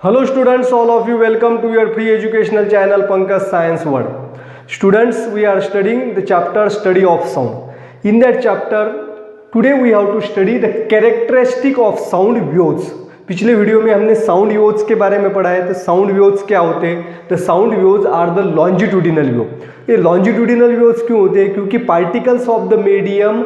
Hello students, all of you, welcome to your free educational channel Pankaj Science World. Students, we are studying the chapter Study of Sound. In that chapter, today we have to study the characteristic of sound waves. पिछले video में हमने sound waves के बारे में पढ़ा है। तो sound waves क्या होते हैं? The sound waves are the longitudinal wave. ये लॉन्जिट्यूडिनल वेव्स क्यों होते हैं? क्योंकि particles of the medium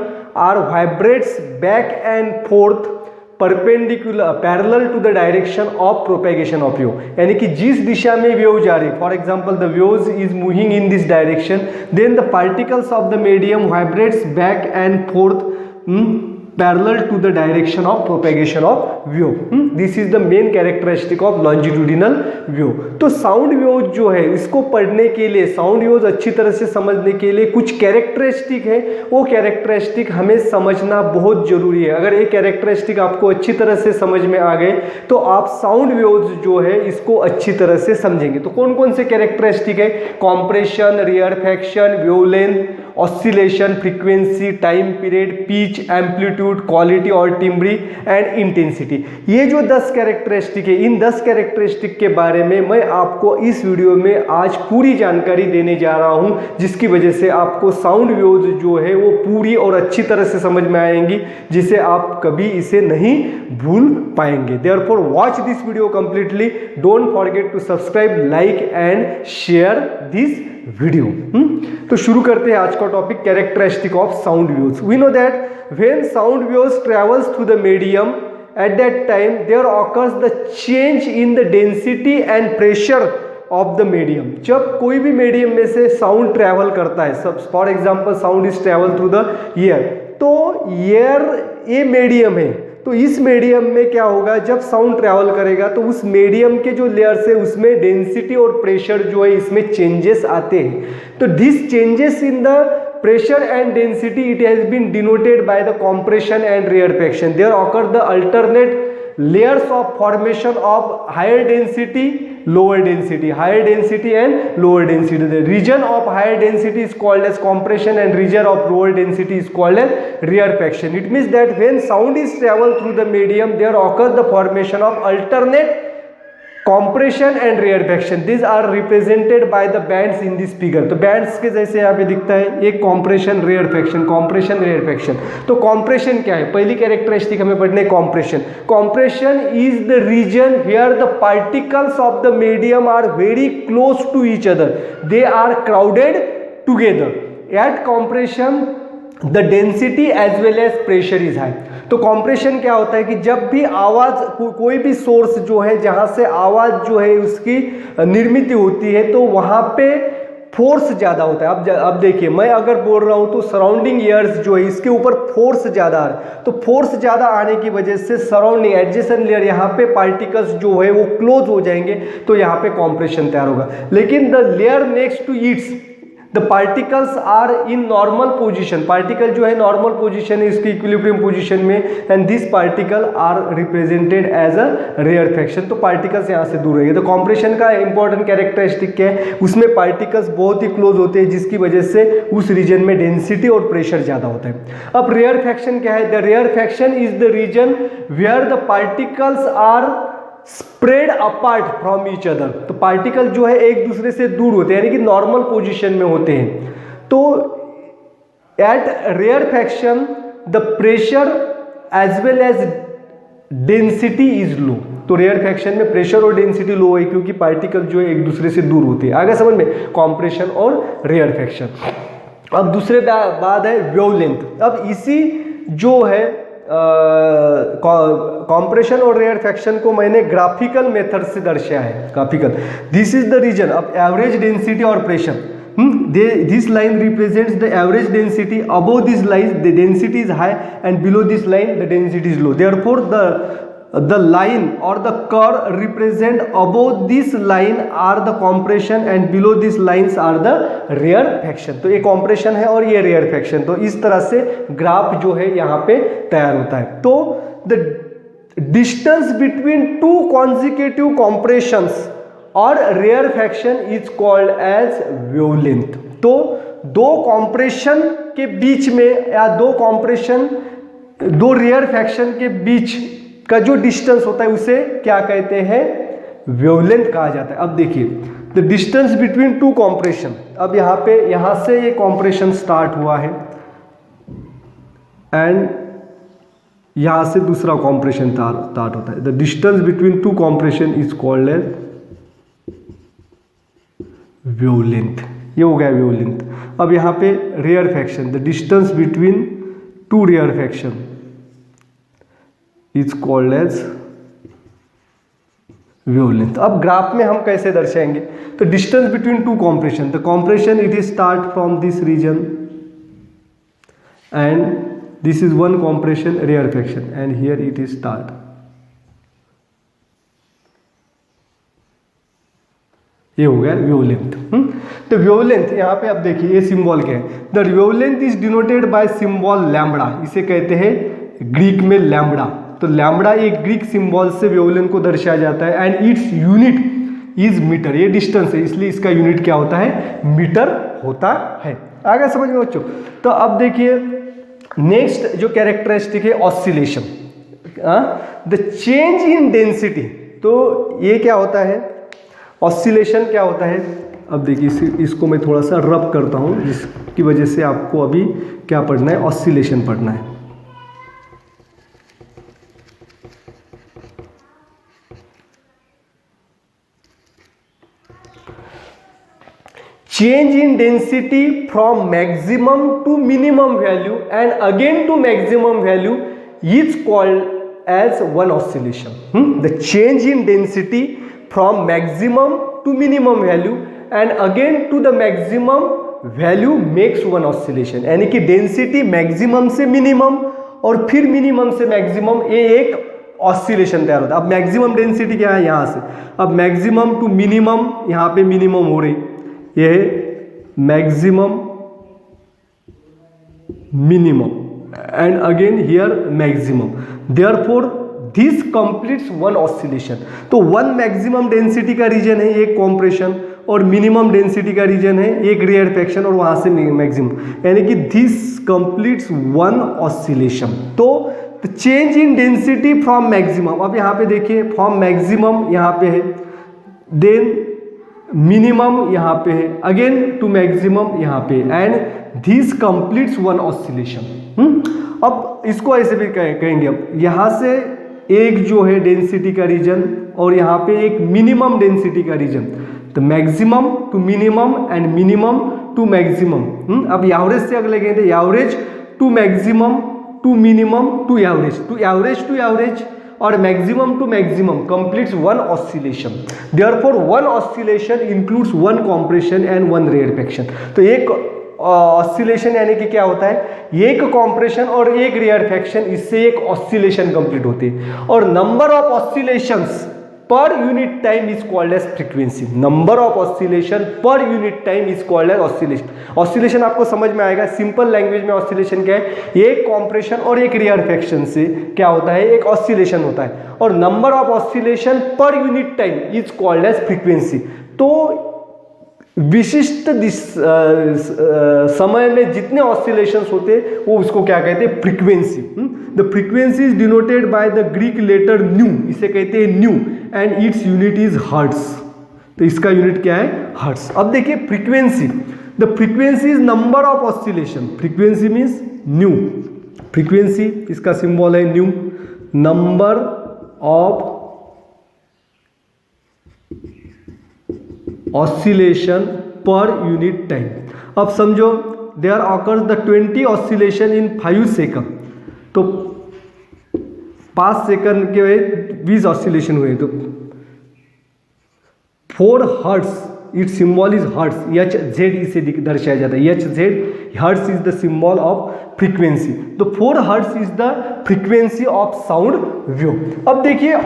are vibrates back and forth perpendicular parallel to the direction of propagation of wave, यानी कि जिस दिशा में वेव जा रही है, for example the waves is moving in this direction, then the particles of the medium vibrates back and forth parallel to the direction of propagation of wave. This is the main characteristic of longitudinal wave. तो sound wave जो है, इसको पढ़ने के लिए, sound waves अच्छी तरह से समझने के लिए कुछ कैरेक्टरिस्टिक है, वो कैरेक्टरिस्टिक हमें समझना बहुत जरूरी है। अगर ये कैरेक्टरिस्टिक आपको अच्छी तरह से समझ में आ गए तो आप साउंड वेव्स जो है इसको अच्छी तरह से समझेंगे। तो कौन कौन से कैरेक्टरिस्टिक है? Compression, rarefaction, wavelength, oscillation, frequency, time period, pitch, amplitude, quality और टिम्ब्री एंड इंटेंसिटी। ये जो 10 कैरेक्टरिस्टिक है, इन 10 कैरेक्टरिस्टिक के बारे में मैं आपको इस वीडियो में आज पूरी जानकारी देने जा रहा हूं, जिसकी वजह से आपको साउंड वेव्स जो है वो पूरी और अच्छी तरह से समझ में आएंगी, जिसे आप कभी इसे नहीं भूल पाएंगे। Therefore watch this video completely, don't forget to subscribe, like and share this video. तो शुरू करते हैं आज का topic, characteristic of sound waves. We know that when sound waves travels through the medium, at that time there occurs the change in the density and pressure of the medium। जब कोई भी medium में से sound travel करता है, सब for example sound is travel through the air, तो air ये मीडियम है, तो इस मीडियम में क्या होगा, जब साउंड ट्रैवल करेगा तो उस मीडियम के जो लेयर्स है उसमें डेंसिटी और प्रेशर जो है इसमें चेंजेस आते हैं। तो this changes in the pressure and density, it has been denoted by the compression and rarefaction. There occur the alternate layers of formation of higher density, lower density, higher density and lower density. The region of higher density is called as compression and region of lower density is called as rarefaction. It means that when sound is travel through the medium, there occur the formation of alternate compression and rarefaction. These are represented by the bands in this figure. तो bands के जैसे यहाँ पे दिखता है, एक compression, rarefaction, compression, rarefaction। तो compression क्या है? पहली कैरेक्टरिस्टिक हमें पढ़ने compression। Compression is the region where the particles of the medium are very close to each other. They are crowded together. At compression, the density as well as pressure is high। तो compression क्या होता है कि जब भी आवाज कोई भी सोर्स जो है जहां से आवाज जो है उसकी निर्मित होती है, तो वहां पे फोर्स ज्यादा होता है। अब देखिए, मैं अगर बोल रहा हूं तो सराउंडिंग एयर्स जो है इसके ऊपर फोर्स ज्यादा आ रहा है, तो फोर्स ज्यादा आने की वजह से सराउंडिंग एडजेसेंट लेयर यहाँ पे पार्टिकल्स जो है वो क्लोज हो जाएंगे, तो यहाँ पे कॉम्प्रेशन तैयार होगा। लेकिन the layer next to its, the particles are in normal position, particle जो है नॉर्मल पोजिशन है, इसकी इक्विलिब्रियम पोजिशन में, and this particle are represented as a rarefaction. तो पार्टिकल्स यहाँ से दूर रहेंगे। तो कॉम्प्रेशन का इंपॉर्टेंट कैरेक्टरिस्टिक क्या है? उसमें पार्टिकल्स बहुत ही क्लोज होते हैं, जिसकी वजह से उस रीजन में डेंसिटी और प्रेशर ज्यादा होता है। अब रेयरफैक्शन क्या है? The rarefaction is the region where the particles are spread apart from each other. तो पार्टिकल जो है एक दूसरे से दूर होते हैं, यानी कि नॉर्मल पोजीशन में होते हैं। तो at rarefaction the pressure as well as density is low. तो रेयरफैक्शन में प्रेशर और डेंसिटी लो है क्योंकि पार्टिकल जो है एक दूसरे से दूर होते हैं। आगे समझ में, कॉम्प्रेशन और रेयरफैक्शन। अब दूसरे बात है वेवलेंथ। अब इसी जो है कॉम्प्रेशन और रेयरफैक्शन को मैंने ग्राफिकल मेथड से दर्शाया है। Graphical, this is the region of average density और pressure. This line represents the average density, above this line the density is high and below this line the density is low. Therefore the line or the curve represent above this line are the compression and below these lines are the rarefaction। तो ये compression है और ये rarefaction। तो इस तरह से graph जो है यहाँ पे तैयार होता है। तो the distance between two consecutive compressions और rarefaction is called as wavelength। तो दो compression के बीच में या दो rarefaction के बीच का जो डिस्टेंस होता है उसे क्या कहते हैं? वेवलेंथ कहा जाता है। अब देखिए the distance between two compression, अब यहाँ पे यहाँ से ये कॉम्प्रेशन स्टार्ट हुआ है एंड यहाँ से दूसरा कॉम्प्रेशन स्टार्ट होता है। The distance between two compression is called as wavelength, ये हो गया वेवलेंथ। अब यहाँ पे rarefaction, the distance between two rarefaction is called as wavelength. अब ग्राफ में हम कैसे दर्शाएंगे, तो distance between two compression, the compression it is start from this region and this is one compression rarefaction and here it is start. ये हो गया wavelength. तो वेवलेंथ यहाँ पे अब देखिए ये सिंबल क्या है, the wavelength is denoted bye symbol lambda, इसे कहते हैं ग्रीक में लैम्बडा। तो लैम्बडा एक ग्रीक सिंबल से वेवलेंथ को दर्शाया जाता है and its unit is metre, ये डिस्टेंस है इसलिए इसका यूनिट क्या होता है, मीटर होता है। आगे समझ में बच्चों। तो अब देखिए नेक्स्ट जो कैरेक्टरिस्टिक है oscillation, the change in density. तो ये क्या होता है, ऑसिलेशन क्या होता है। अब देखिए इसको मैं थोड़ा सा रब करता हूँ जिसकी वजह से आपको अभी क्या पढ़ना है, ऑसिलेशन पढ़ना है। Change in density from maximum to minimum value and again to maximum value is called as one oscillation. The change in density from maximum to minimum value and again to the maximum value makes one oscillation, यानी कि density maximum से minimum और फिर minimum से maximum, ये एक oscillation तैयार होता है। अब मैक्सिमम डेंसिटी क्या है, यहाँ से अब मैक्सिमम टू मिनिमम, यहाँ पे मिनिमम हो रही, ये है maximum minimum and again here maximum, therefore this completes one oscillation. तो वन मैक्सिमम डेंसिटी का रीजन है एक कॉम्प्रेशन और मिनिमम डेंसिटी का रीजन है एक रेयरफैक्शन और वहां से मैक्सिमम, यानी कि दिस कंप्लीट्स वन ऑसिलेशन। तो change in density from maximum, अब यहाँ पे देखिए फ्रॉम मैक्सिमम यहाँ पे है, देन मिनिमम यहाँ पे है, अगेन टू मैक्सिमम यहाँ पे, and this completes one oscillation. अब इसको ऐसे भी कहेंगे, अब यहाँ से एक जो है डेंसिटी का रीजन और यहाँ पे एक मिनिमम डेंसिटी का रीजन, तो maximum to minimum and minimum to maximum. अब एवरेज से अगले गए थे, average to maximum to minimum to average, to average to average और maximum to maximum completes one oscillation. Therefore one oscillation includes one compression and one rarefaction. तो एक oscillation यानी कि क्या होता है, एक कॉम्प्रेशन और एक रेयरफैक्शन, इससे एक ऑसिलेशन कंप्लीट होती है। और number of oscillations per unit time is called as frequency. Number of oscillation per unit time is called as oscillation. Oscillation आपको समझ में आएगा, सिंपल लैंग्वेज में ऑसिलेशन क्या है, एक कॉम्प्रेशन और एक रेयरफैक्शन से क्या होता है, एक ऑसिलेशन होता है। और number of oscillation per unit time is called as frequency. तो विशिष्ट समय में जितने ऑसिलेशंस होते हैं वो उसको क्या कहते हैं, frequency. The frequency is denoted by the Greek letter nu, इसे कहते हैं nu, and its unit is hertz. तो इसका यूनिट क्या है, हर्ट्ज। अब देखिए frequency, the frequency is number of oscillation, frequency means nu, frequency इसका सिंबल है nu, number of oscillation per unit time. अब समझो there occurs the 20 oscillation in 5 second, तो 5 सेकंड के 20 ऑसिलेशन हुए, तो 4 hertz, it's symbol is hertz, H Z इसे दर्शाया जाता है, H Z, hertz is the symbol of frequency. तो 4 hertz is the frequency of sound wave. अब देखिए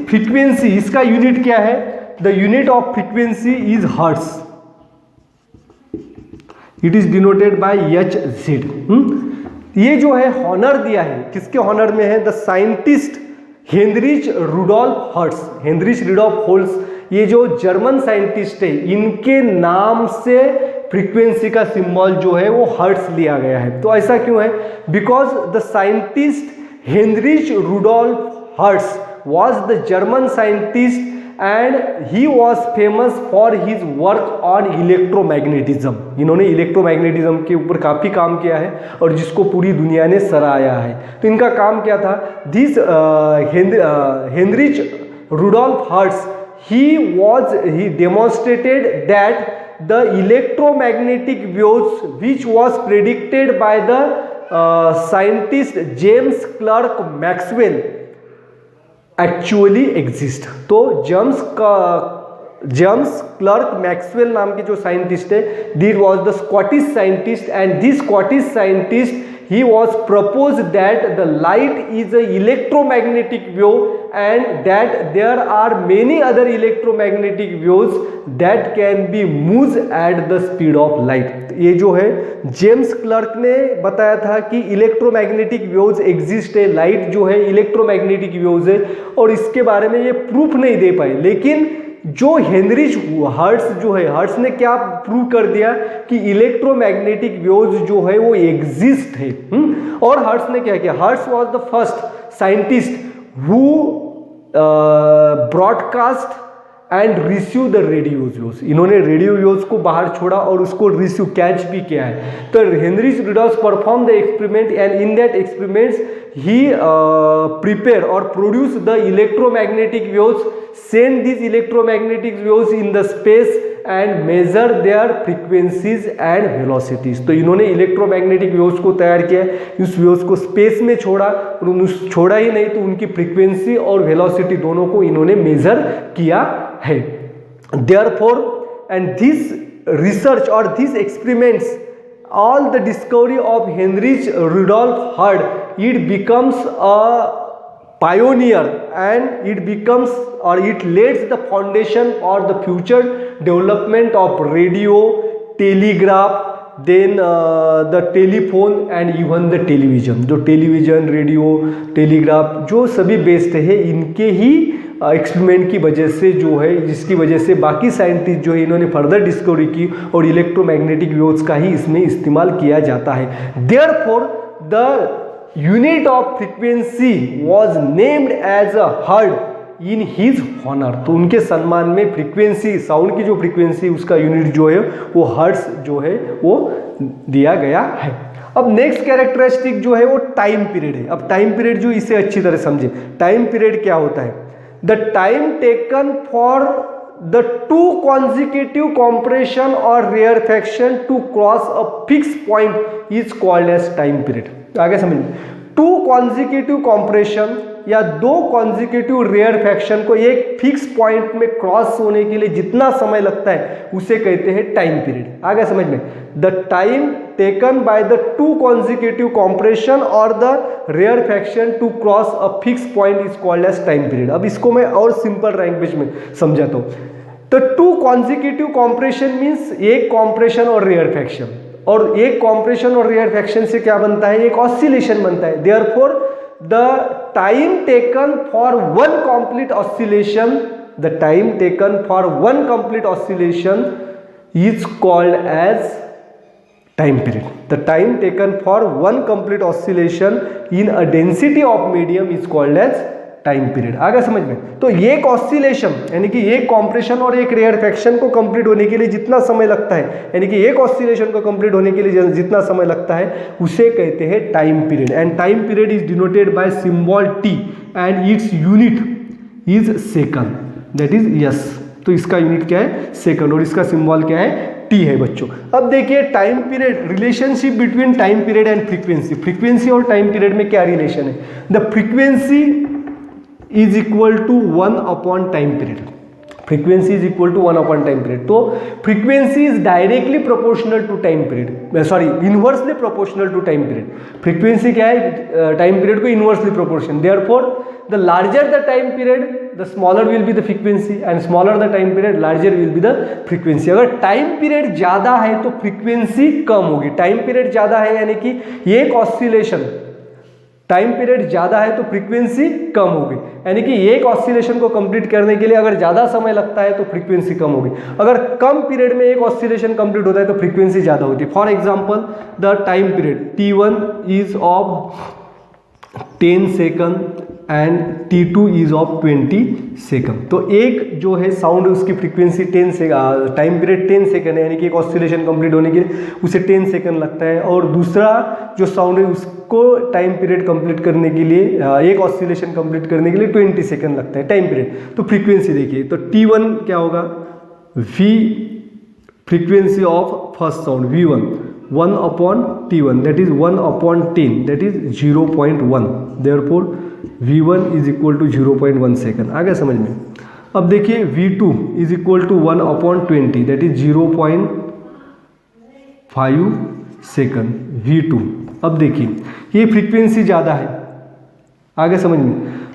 फ्रीक्वेंसी, इसका यूनिट क्या है, the unit of frequency is hertz, it is denoted by hz। ये जो है हॉनर दिया है, किसके हॉनर में है, the scientist Heinrich Rudolf Hertz. Heinrich Rudolf Hertz ये जो जर्मन साइंटिस्ट है, इनके नाम से फ्रीक्वेंसी का सिंबल जो है वो हर्ट्ज लिया गया है। तो ऐसा क्यों है, because the scientist Heinrich Rudolf Hertz was the German scientist and he was famous for his work on electromagnetism. इन्होंने इलेक्ट्रोमैग्नेटिज्म के ऊपर काफ़ी काम किया है और जिसको पूरी दुनिया ने सराहा है। तो इनका काम क्या था? This Heinrich Rudolf Hertz he demonstrated that the electromagnetic waves which was predicted by the scientist James Clerk Maxwell actually exist। तो जेम्स क्लर्क मैक्सवेल नाम के जो साइंटिस्ट है, this was the Scottish scientist and this Scottish scientist he was proposed that the light is a electromagnetic wave and that there are many other electromagnetic waves that can be moved at the speed of light। ये जो है James clerk ने बताया था कि electromagnetic waves exist है, light जो है इलेक्ट्रोमैग्नेटिक वेव्स है, और इसके बारे में ये प्रूफ नहीं दे पाए। लेकिन जो हेनरिच हर्ट्ज जो है, हर्ट्ज ने क्या प्रूव कर दिया कि इलेक्ट्रोमैग्नेटिक वेव्स जो है वो एग्जिस्ट है। और हर्ट्ज ने क्या किया? Hertz was the first scientist who broadcast and receive the radio waves. इन्होंने रेडियो वेव्स को बाहर छोड़ा और उसको रिसीव कैच भी किया है। तो Heinrich Rudolf perform the experiment and in that experiments he prepare or produce the electromagnetic waves, send these electromagnetic waves in the space and measure their frequencies and velocities। तो इन्होंने electromagnetic waves को तैयार किया, उस waves को space में छोड़ा और छोड़ा ही नहीं तो उनकी फ्रीक्वेंसी और वेलोसिटी दोनों को इन्होंने मेजर किया है। Therefore and this research or these experiments, all the discovery of Heinrich Rudolf Hertz, it becomes a pioneer and it becomes or it lays the foundation for the future development of radio, telegraph, then the telephone and even the television। जो television, radio, telegraph जो सभी based है इनके ही experiment की वजह से जो है, जिसकी वजह से बाकी साइंटिस्ट जो है इन्होंने फर्दर डिस्कवरी की और इलेक्ट्रोमैग्नेटिक वेव्स का ही इसमें इस्तेमाल किया जाता है। Therefore the unit of frequency was named as a hertz in his honour. तो उनके सम्मान में फ्रीक्वेंसी, साउंड की जो फ्रीक्वेंसी उसका यूनिट जो है वो हर्ट्ज जो है वो दिया गया है। अब नेक्स्ट कैरेक्टरिस्टिक जो है वो टाइम पीरियड है। अब टाइम पीरियड जो इसे अच्छी तरह समझे, टाइम पीरियड क्या होता है? The time taken for the two consecutive compression or rarefaction to cross a fixed point is called as time period। आगे समझिए, टू कॉन्जिक्यूटिव कॉम्प्रेशन या दो कॉन्जिक्यूटिव रेयरफैक्शन को एक फिक्स पॉइंट में क्रॉस होने के लिए जितना समय लगता है उसे कहते हैं टाइम पीरियड। आगे समझ में, the time taken by the two consecutive compression और the rarefaction to cross a fix point is called as time period. अब इसको मैं और सिंपल लैंग्वेज में समझाता हूँ। तो टू कॉन्जिक्यूटिव कॉम्प्रेशन मीन्स एक कॉम्प्रेशन और रेयरफैक्शन, और एक कॉम्प्रेशन और रेयरफैक्शन से क्या बनता है? एक ऑसिलेशन बनता है। Therefore the time taken for one complete oscillation, the time taken for one complete oscillation is called as time period। the time taken for one complete oscillation in a density of medium is called as time period. आगे समझ में, तो एक oscillation यानी कि एक compression और एक रेयरफैक्शन को कंप्लीट होने के लिए जितना समय लगता है, यानी कि एक ऑसिलेशन को कंप्लीट होने के लिए जितना समय लगता है उसे कहते हैं time period. And time period is denoted bye symbol T and its unit is second, that is yes. तो इसका यूनिट क्या है? सेकंड, और इसका सिंबल क्या है? टी है बच्चों। अब देखिए time period, relationship between time period and frequency. Frequency और टाइम पीरियड में क्या रिलेशन है? The frequency is equal to 1 upon time period। frequency is equal to 1 upon time period। तो frequency is directly proportional to time period, sorry inversely proportional to time period। frequency क्या है? time period को inversely proportion। therefore the larger the time period the smaller will be the frequency and smaller the time period larger will be the frequency। अगर time period ज़्यादा है तो frequency कम होगी। time period ज़्यादा है यानी कि एक ऑसिलेशन, टाइम पीरियड ज़्यादा है तो फ्रीक्वेंसी कम होगी, यानी कि एक ऑसिलेशन को कंप्लीट करने के लिए अगर ज़्यादा समय लगता है तो फ्रीक्वेंसी कम होगी। अगर कम पीरियड में एक ऑसिलेशन कंप्लीट होता है तो फ्रीक्वेंसी ज़्यादा होती है। For example the time period T1 is of 10 second, and T2 is of 20 second. तो एक जो है साउंड उसकी फ्रीक्वेंसी 10 से टाइम पीरियड 10 सेकंड है, यानी कि एक ऑसिलेशन कंप्लीट होने के लिए उसे 10 सेकंड लगता है, और दूसरा जो साउंड है उसको टाइम पीरियड कंप्लीट करने के लिए एक ऑसिलेशन कंप्लीट करने के लिए 20 सेकंड लगता है टाइम पीरियड। तो फ्रीक्वेंसी देखिए, तो T1 क्या होगा, V frequency of first sound V1 1/T1 that is 1/10 that is 0.1, therefore V1 is equal to 0.1 second. आ गया समझ में? अब देखिए V2 is equal to 1/20 that is 0.5 second V2। अब देखिए ये फ्रीक्वेंसी ज़्यादा है, आ गया समझ में?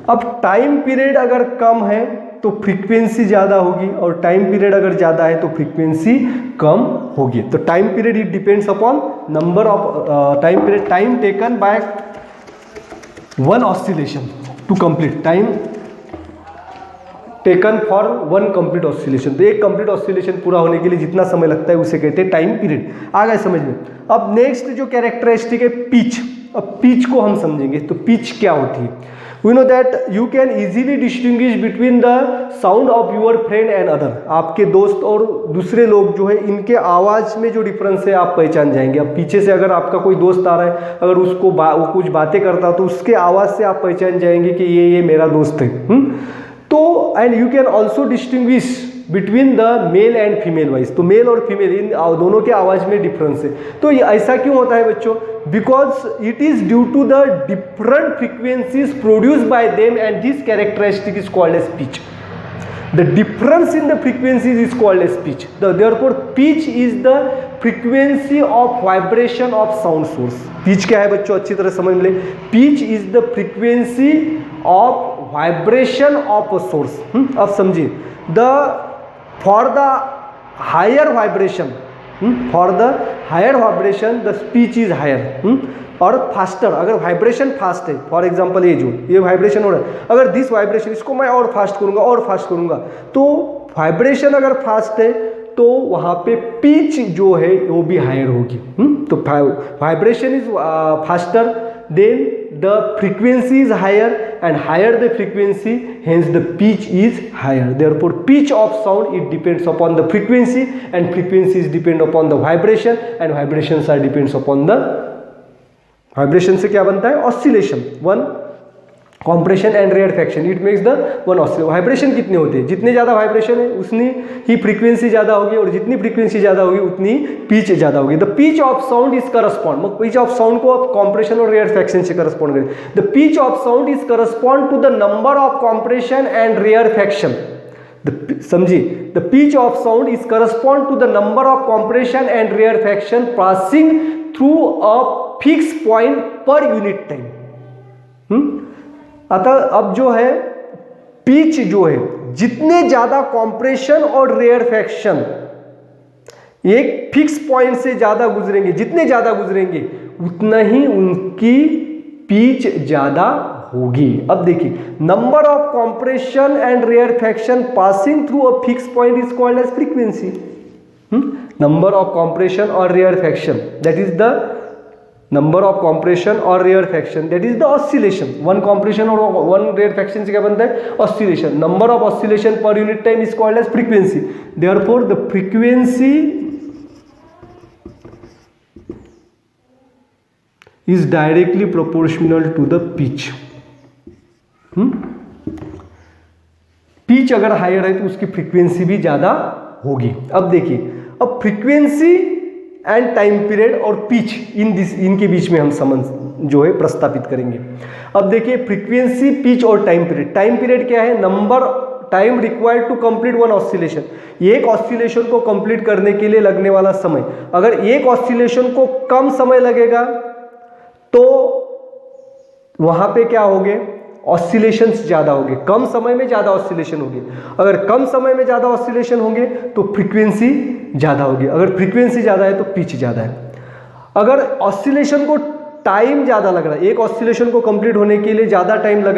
अब टाइम पीरियड अगर कम है तो फ्रीक्वेंसी ज़्यादा होगी, और टाइम पीरियड अगर ज़्यादा है तो फ्रीक्वेंसी कम होगी। तो time period it depends upon number of time period, time taken by one oscillation to complete, time taken for one complete oscillation. तो एक कंप्लीट ऑसिलेशन पूरा होने के लिए जितना समय लगता है उसे कहते हैं टाइम पीरियड। आ गया समझ में? अब नेक्स्ट जो कैरेक्टरिस्टिक है पिच। अब पिच को हम समझेंगे, तो पिच क्या होती है? We know that you can easily distinguish between the sound of your friend and other। आपके दोस्त और दूसरे लोग जो है इनके आवाज़ में जो डिफरेंस है आप पहचान जाएंगे। अब पीछे से अगर आपका कोई दोस्त आ रहा है, अगर उसको वो कुछ बातें करता है तो उसके आवाज़ से आप पहचान जाएंगे कि ये मेरा दोस्त है। तो and you can also distinguish between the male and female voice. तो मेल और फीमेल इन दोनों के आवाज़ में डिफरेंस है। तो ये ऐसा क्यों होता है बच्चों? Because it is due to the different frequencies produce by them and this characteristic is called as pitch. The difference in the frequencies is called as pitch. Therefore, pitch is the frequency of vibration of sound source. Pitch क्या है बच्चों? अच्छी तरह समझ लें। Pitch is the frequency of vibration of a source. अब समझिए, for the higher vibration, the pitch is higher. और फास्टर, अगर वाइब्रेशन फास्ट है, फॉर एग्जांपल ये वाइब्रेशन हो रहा है, अगर दिस वाइब्रेशन इसको मैं और फास्ट करूंगा, तो वाइब्रेशन अगर फास्ट है तो वहाँ पे पिच जो है वो भी हायर होगी। तो vibration is faster, then the frequency is higher, and higher the frequency hence the pitch is higher. Therefore pitch of sound it depends upon the frequency, and frequencies depend upon the vibration, and vibrations are depends upon the vibration से क्या बनता है? Oscillation, one compression and rarefaction, it makes the one oscillation. Vibration कितने होते हैं? जितने ज़्यादा vibration है उतनी ही फ्रीक्वेंसी ज़्यादा होगी, और जितनी फ्रीक्वेंसी ज़्यादा होगी उतनी पिच ज़्यादा होगी। The pitch of sound is correspond, pitch of sound को आप कॉम्प्रेशन और रेयरफैक्शन से करस्पॉन्ड करें। The pitch of sound is correspond to the number of compression and rarefaction. समझिए, the pitch of sound is correspond to the number of compression and rarefaction passing through a fix point per unit time. अतः अब जो है pitch जो है, जितने ज्यादा compression और रेयरफैक्शन एक फिक्स पॉइंट से ज्यादा गुजरेंगे, जितने ज्यादा गुजरेंगे उतना ही उनकी पिच ज्यादा होगी। अब देखिए, number of compression and rarefaction passing through a fix point is called as frequency. Number of compression और rarefaction, that is the number of compression और rarefaction, that is the oscillation. One compression और one rarefaction से क्या बनता है? Oscillation. Number of oscillation per unit time is called as frequency. Therefore the frequency is directly proportional to the pitch. Pitch अगर higher है तो उसकी frequency भी ज्यादा होगी। अब देखिए, अब फ्रीक्वेंसी एंड टाइम पीरियड और पिच इनके बीच में हम समझ जो है प्रस्तापित करेंगे। अब देखिए, फ्रीक्वेंसी, पिच और टाइम पीरियड। टाइम पीरियड क्या है? Number time required to complete one oscillation. एक ऑसिलेशन को कंप्लीट करने के लिए लगने वाला समय। अगर एक ऑसिलेशन को कम समय लगेगा तो वहां पे क्या होंगे? ऑसिलेशंस ज्यादा होंगे। कम समय में ज्यादा ऑसिलेशन होंगे। अगर कम समय में ज्यादा ऑसिलेशन होंगे तो फ्रीक्वेंसी ज्यादा होगी। अगर फ्रीक्वेंसी ज्यादा है तो पिच ज्यादा है। अगर ऑसिलेशन को टाइम ज्यादा लग रहा है, एक ऑसिलेशन को कंप्लीट होने के लिए ज्यादा टाइम लग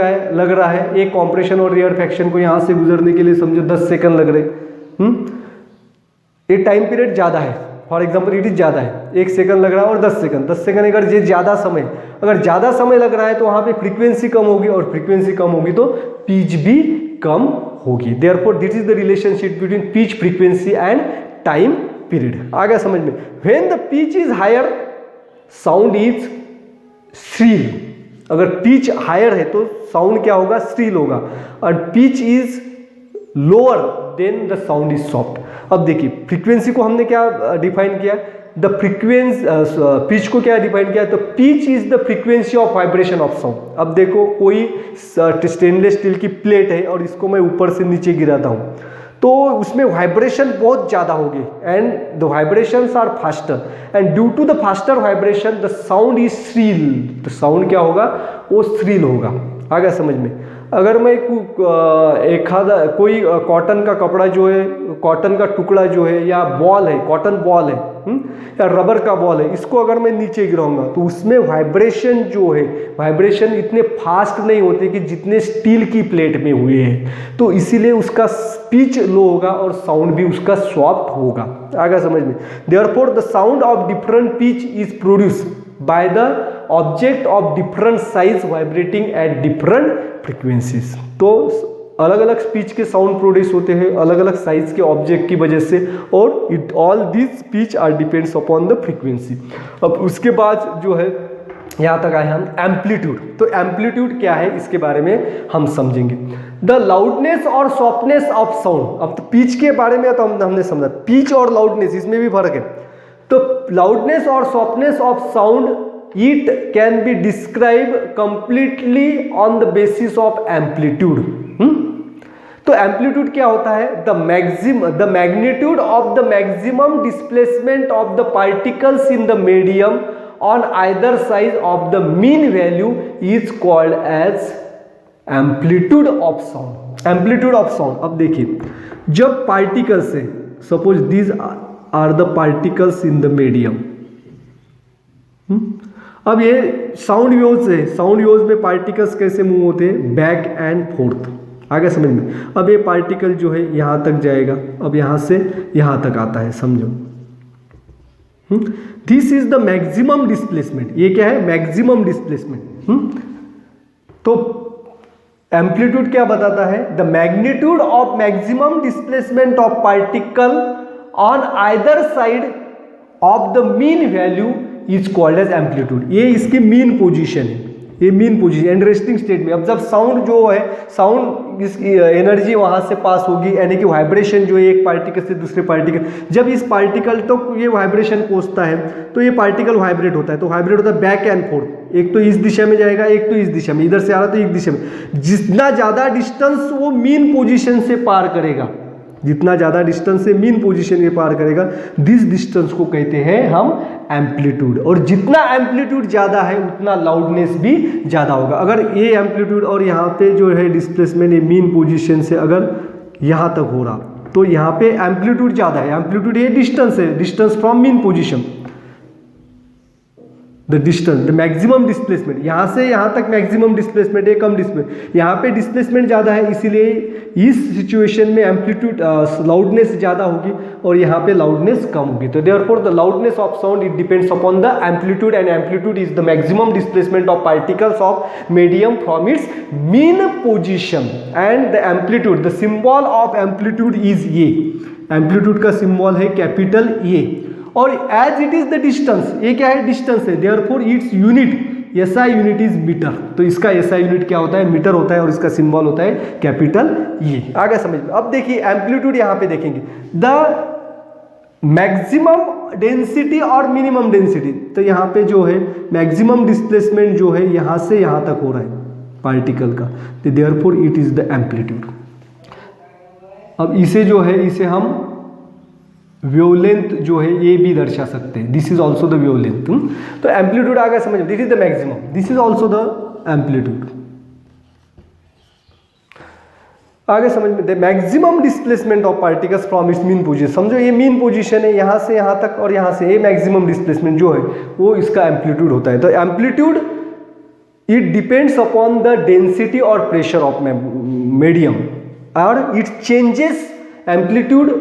रहा है, एक कॉम्प्रेशन और रेयरफैक्शन को यहां से गुजरने के लिए समझो 10 सेकंड लग रहे, ये टाइम पीरियड ज्यादा है, फॉर एग्जाम्पल इट इज ज़्यादा है, 1 सेकंड लग रहा है और 10 सेकंड, 10 सेकंड अगर ये ज़्यादा समय, अगर ज़्यादा समय लग रहा है तो वहाँ पे फ्रीक्वेंसी कम होगी, और फ्रीक्वेंसी कम होगी तो पिच भी कम होगी। Therefore this is the relationship between pitch, frequency and time period. आ गया समझ में? When the pitch is higher sound is shrill. अगर पिच हायर है तो साउंड क्या होगा? श्रील होगा। और pitch is lower than the sound is soft. अब देखिए फ्रीक्वेंसी को हमने क्या डिफाइन किया? द फ्रीक्वेंसी, पिच को क्या डिफाइन किया? तो pitch is the frequency of vibration of sound. अब देखो कोई स्टेनलेस स्टील की प्लेट है और इसको मैं ऊपर से नीचे गिराता हूँ तो उसमें वाइब्रेशन बहुत ज़्यादा होगी, and the vibrations are faster, and due to the faster vibration the sound is shrill. तो साउंड क्या होगा? वो श्रील होगा। आ गया समझ में? अगर मैं कोई कॉटन का कपड़ा जो है, कॉटन का टुकड़ा जो है, या बॉल है, कॉटन बॉल है, या रबर का बॉल है, इसको अगर मैं नीचे गिराऊंगा तो उसमें वाइब्रेशन जो है, वाइब्रेशन इतने फास्ट नहीं होते कि जितने स्टील की प्लेट में हुए हैं, तो इसीलिए उसका पिच लो होगा और साउंड भी उसका सॉफ्ट होगा। आगे समझ में? Therefore the sound of different pitch is produce by the object of different size vibrating at different frequencies. तो अलग अलग स्पीच के साउंड प्रोड्यूस होते हैं अलग अलग साइज के ऑब्जेक्ट की वजह से, और it all this speech are depends upon the frequency. अब उसके बाद जो है यहाँ तक आए हम एम्पलीट्यूड। तो एम्पलीट्यूड क्या है इसके बारे में हम समझेंगे। द लाउडनेस और सॉफ्टनेस ऑफ साउंड। अब तो पिच के बारे में तो हमने समझा, पिच और लाउडनेस इसमें भी फर्क है। तो लाउडनेस और softness of sound it can be describe completely on the basis of amplitude. तो एम्पलीट्यूड क्या होता है? The magnitude of the maximum displacement of the particles in the medium on either side of the mean value is called as amplitude of sound. Amplitude of sound. अब देखिए जब particles है, suppose these are the particles in the medium. अब ये sound waves है, sound waves में particles कैसे move होते हैं? Back and fourth. आगे समझ में? अब ये पार्टिकल जो है यहां तक जाएगा, अब यहां से यहां तक आता है, समझो। This is the maximum displacement. ये क्या है? Maximum displacement. तो एम्पलीट्यूड क्या बताता है? The magnitude of maximum displacement of particle on either side of the mean value is called as amplitude. ये इसकी मीन पोजीशन है, ये mean position and resting state में। अब जब साउंड जो है, साउंड इसकी एनर्जी वहां से पास होगी, यानी कि वाइब्रेशन जो है एक पार्टिकल से दूसरे पार्टिकल, जब इस पार्टिकल तो ये वाइब्रेशन पहुंचता है तो ये पार्टिकल वाइब्रेट होता है। तो वाइब्रेट होता है बैक एंड फोर्थ, एक तो इस दिशा में जाएगा, एक तो इस दिशा में, इधर से आ रहा तो एक दिशा में। जितना ज्यादा डिस्टेंस वो मीन पोजीशन से पार करेगा, जितना ज़्यादा डिस्टेंस से मीन पोजीशन के पार करेगा, दिस डिस्टेंस को कहते हैं हम एम्पलीट्यूड। और जितना एम्पलीट्यूड ज़्यादा है उतना लाउडनेस भी ज़्यादा होगा। अगर ये एम्पलीट्यूड और यहाँ पे जो है डिस्प्लेसमेंट, ये मीन पोजीशन से अगर यहाँ तक हो रहा तो यहाँ पे एम्पलीट्यूड ज़्यादा है। एम्पलीट्यूड ये डिस्टेंस है, distance from mean position, the distance, the maximum displacement. यहाँ से यहाँ तक मैक्सिमम डिस्प्लेसमेंट है, कम डिस्प्लेसमेंट, यहाँ पे डिस्प्लेसमेंट ज़्यादा है, इसीलिए इस सिचुएशन में एम्पलीट्यूड लाउडनेस ज़्यादा होगी और यहाँ पे लाउडनेस कम होगी। तो therefore the loudness of sound it depends upon the amplitude, and amplitude is the maximum displacement of particles of medium from its mean position. And the amplitude, the symbol of amplitude is ये, amplitude का सिंबल है capital A. और as it is the distance, ये क्या है? Distance है, therefore its unit, SI unit is metre. तो इसका एसआई यूनिट क्या होता है? मीटर होता है, और इसका सिंबल होता है कैपिटल ई। आगे समझ में? अब देखिए एम्पलीट्यूड यहाँ पे देखेंगे, द मैक्सिमम डेंसिटी और मिनिमम डेंसिटी। तो यहाँ पे जो है मैक्सिमम डिस्प्लेसमेंट जो है यहाँ से यहाँ तक हो रहा है पार्टिकल का, तो therefore it is the amplitude. अब इसे जो है, इसे हम वेवलेंथ जो है ये भी दर्शा सकते हैं, this is also the wavelength. तो एम्पलीट्यूड आ गया समझ में? This is the maximum, this is also the amplitude. आगे समझ में? The maximum displacement of particles from its mean position. समझो ये मीन पोजीशन है, यहाँ से यहाँ तक और यहाँ से, ये मैक्सिमम डिस्प्लेसमेंट जो है वो इसका एम्पलीट्यूड होता है। तो amplitude it depends upon the density और प्रेशर ऑफ मीडियम, और it changes amplitude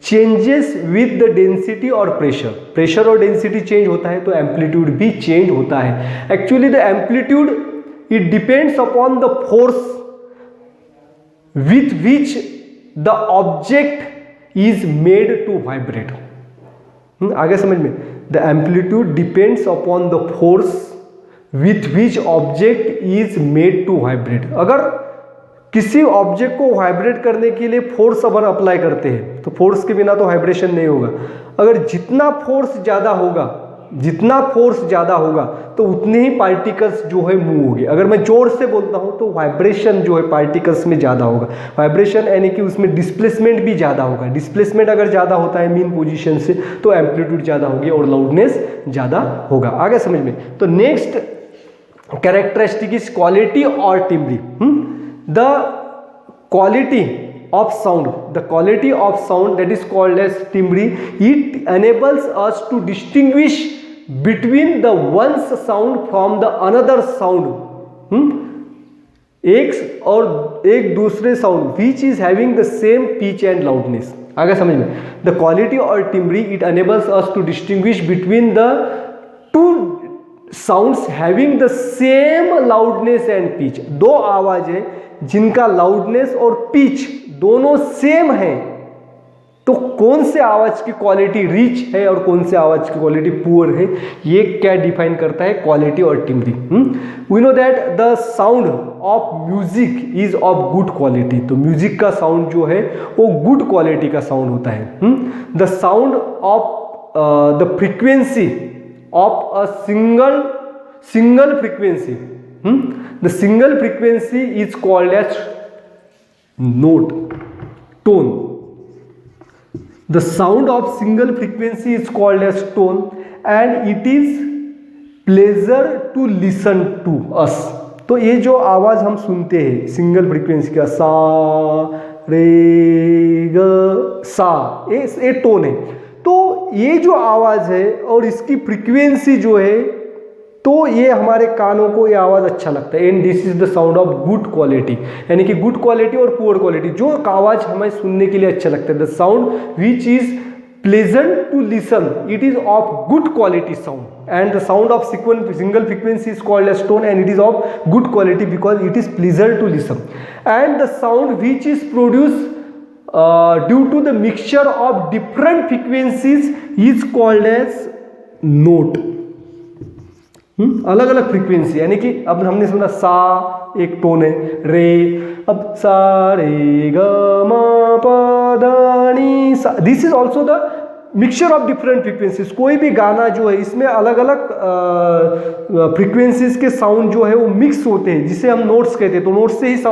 changes with the density और प्रेशर, प्रेशर और डेंसिटी चेंज होता है तो एम्पलीट्यूड भी चेंज होता है। Actually the amplitude it depends upon the force with which the object is made to vibrate. आगे समझ में, the amplitude depends upon the force with which object is made to vibrate. अगर किसी object को vibrate करने के लिए force अपन apply करते हैं तो फोर्स के बिना तो वाइब्रेशन नहीं होगा। अगर जितना फोर्स ज़्यादा होगा तो उतने ही पार्टिकल्स जो है मूव होंगे। अगर मैं जोर से बोलता हूँ तो वाइब्रेशन जो है पार्टिकल्स में ज़्यादा होगा। वाइब्रेशन यानी कि उसमें डिस्प्लेसमेंट भी ज़्यादा होगा। डिस्प्लेसमेंट अगर ज़्यादा होता है मीन पोजीशन से तो एम्पलीट्यूड ज़्यादा होगी और लाउडनेस ज़्यादा होगा। आगे समझ में, तो नेक्स्ट कैरेक्टरिस्टिक इज क्वालिटी और टिम्ब्री। The quality of sound that is called as timbre, it enables us to distinguish between the one's sound from the another sound, एक दूसरे sound which is having the same pitch and loudness। आगे समझ में, the quality or timbre it enables us to distinguish between the two sounds having the same loudness and pitch। दो आवाज है जिनका loudness और पिच दोनों सेम है, तो कौन से आवाज की क्वालिटी रिच है और कौन से आवाज की क्वालिटी पुअर है, ये क्या डिफाइन करता है, क्वालिटी और timbre. We know that the sound of music is of good quality. तो म्यूजिक का साउंड जो है वो गुड क्वालिटी का साउंड होता है। The sound of the frequency of a single frequency, the single frequency is called as note, tone। The sound of single frequency is called as tone and it is pleasure to listen to us। तो ये जो आवाज हम सुनते हैं single frequency का सा रे ग सा, ये टोन है। तो ये जो आवाज है और इसकी फ्रीक्वेंसी जो है तो ये हमारे कानों को ये आवाज़ अच्छा लगता है। And this is the sound of good quality, यानी कि गुड क्वालिटी और पुअर क्वालिटी, जो आवाज़ हमें सुनने के लिए अच्छा लगता है। The sound which is pleasant to listen, it is of good quality sound. And the sound of single frequency is called as tone and it is of good quality because it is pleasure to listen. And the sound which is produce due to the mixture of different frequencies is called as note. अलग अलग frequency, यानी कि अब हमने सुना सा एक tone है, रे, अब सा रे ग म प ध नी सा, this is also the mixture of different frequencies. कोई भी गाना जो है इसमें अलग अलग फ्रीक्वेंसीज के साउंड जो है वो मिक्स होते हैं, जिसे हम नोट्स कहते हैं। तो नोट्स से ही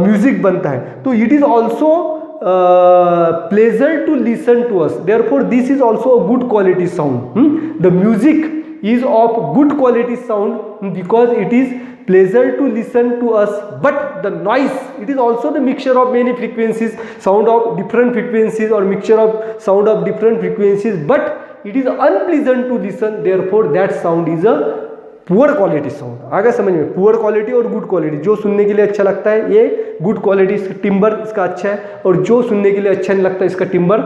म्यूजिक बनता है। तो it is also pleasure to listen to us, therefore this is also a good quality sound. The music is of good quality sound because it is pleasure to listen to us, but the noise, it is also the mixture of many frequencies, sound of different frequencies or mixture of sound of different frequencies, but it is unpleasant to listen, therefore that sound is a poor quality sound. आगे समझ में, poor quality और good quality, जो सुनने के लिए अच्छा लगता है ये गुड क्वालिटी, इसका टिम्बर इसका अच्छा है, और जो सुनने के लिए अच्छा नहीं लगता इसका टिम्बर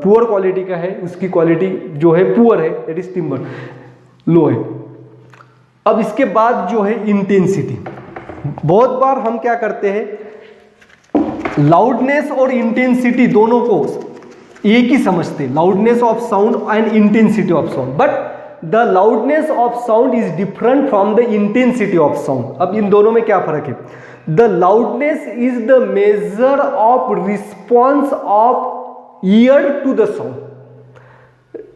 पुअर क्वालिटी का है, उसकी क्वालिटी जो है पुअर है, दैट इज टिम्बर लो है। अब इसके बाद जो है इंटेंसिटी। बहुत बार हम क्या करते हैं, लाउडनेस और इंटेंसिटी दोनों को एक ही समझते हैं, loudness of sound and intensity of sound, but the loudness of sound is different from the intensity of sound. अब इन दोनों में क्या फर्क है, the loudness is the measure of response of ear to the sound,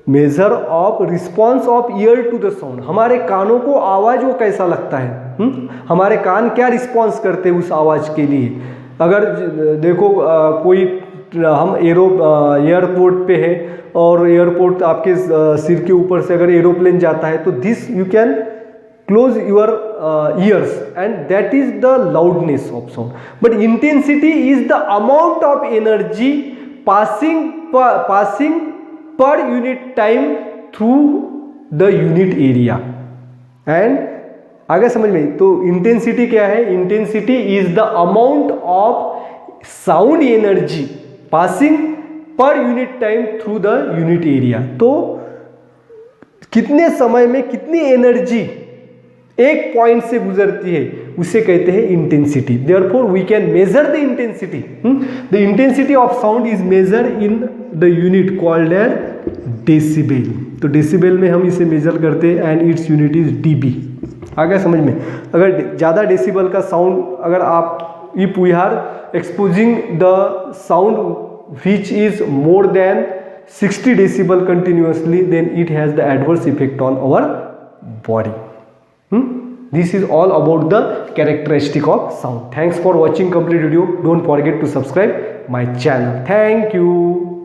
measure of response of ear to the sound. हमारे कानों को आवाज वो कैसा लगता है, हमारे कान क्या रिस्पॉन्स करते हैं उस आवाज के लिए। अगर देखो कोई हम एयरपोर्ट पे है और एयरपोर्ट आपके सिर के ऊपर से अगर एरोप्लेन जाता है तो this you can close your ears and that is the loudness of sound. But intensity is the amount of energy passing पर unit time through the unit area. And आगे समझ में, तो इंटेंसिटी क्या है, intensity is the amount of sound energy passing पर unit time through the unit area. तो कितने समय में कितनी एनर्जी एक पॉइंट से गुजरती है उसे कहते हैं intensity. Therefore we can measure the intensity. The intensity of sound is measure in the unit called as decibel. तो डेसिबल में हम इसे मेजर करते हैं and its unit is dB. आ गया समझ में? अगर ज़्यादा डेसिबल का साउंड अगर आप if we are exposing the sound which is more than 60 decibel continuously, then it has the adverse effect on our body. This is all about the characteristic of sound. Thanks for watching complete video. Don't forget to subscribe my channel. Thank you.